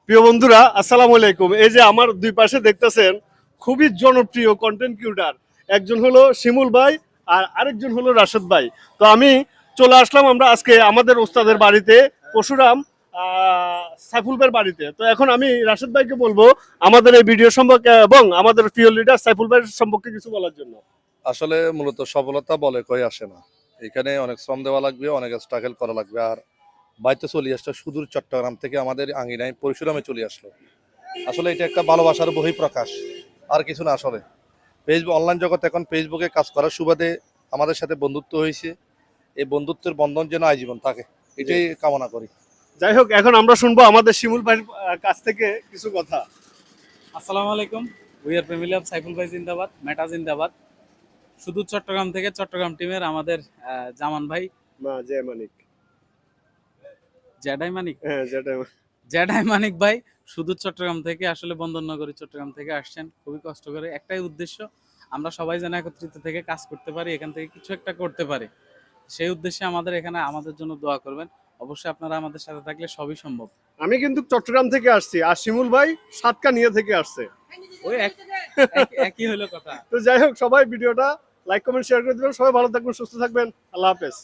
প্রিয় বন্ধুরা, আসসালামু আলাইকুম। এই যে আমার দুই পাশে দেখতেছেন খুবই জনপ্রিয় কন্টেন্ট ক্রিয়েটর, একজন হলো শিমুল ভাই আর আরেকজন হলো রাশেদ ভাই। তো আমি চলে আসলাম আমরা আজকে আমাদের ওস্তাদের বাড়িতে, পরশুরাম সাইফুল ভাইয়ের বাড়িতে। তো এখন আমি রাশেদ ভাইকে বলবো আমাদের এই ভিডিও সম্পর্কে এবং আমাদের প্রিয় লিডার সাইফুল ভাইয়ের সম্পর্কে কিছু বলার জন্য। আসলে মূলত সফলতা বলে কই আসে না, এখানে অনেক শ্রম দেওয়া লাগবে, অনেক স্ট্রাগল করা লাগবে। আর বাইতে চলে আসলো সুদূর চট্টগ্রাম থেকে আমাদের আঙ্গিনায় পরশুরামে চলে আসলো। আসলে এটা একটা ভালোবাসার বহিঃপ্রকাশ, আর কিছু না। আসলে ফেসবুক অনলাইন জগৎ এখন ফেসবুকে কাজ করার সুবাদে আমাদের সাথে বন্ধুত্ব হয়েছে। এই বন্ধুত্বের বন্ধন যেন আজীবন থাকে, এটাই কামনা করি। যাই হোক, এখন আমরা শুনবো আমাদের শিমুল ভাইয়ের কাছ থেকে কিছু কথা। আসসালামু আলাইকুম। We are family of Saiful ভাই জিন্দাবাদ, মেটা জিন্দাবাদ। শুধু চট্টগ্রাম থেকে চট্টগ্রাম টিমের আমাদের জামান ভাই জয় মানিক। জ্যাডাই মানিক, হ্যাঁ, জ্যাডাই মানিক ভাই শুধু চট্টগ্রাম থেকে, আসলে বন্দরনগরী চট্টগ্রাম থেকে আসছেন খুবই কষ্ট করে। একটাই উদ্দেশ্য, আমরা সবাই যেন একত্রিত থেকে কাজ করতে পারি, এখান থেকে কিছু একটা করতে পারি। সেই উদ্দেশ্যে আমাদের এখানে আমাদের জন্য দোয়া করবেন। অবশ্যই আপনারা আমাদের সাথে থাকলে সবই সম্ভব। আমি কিন্তু চট্টগ্রাম থেকে আসছি, আর শিমুল ভাই সাতকানিয়া থেকে আসছে। ওই একই হলো কথা। তো যাই হোক, সবাই ভিডিওটা লাইক কমেন্ট শেয়ার করে দিবেন। সবাই ভালো থাকবেন, সুস্থ থাকবেন। আল্লাহ হাফেজ।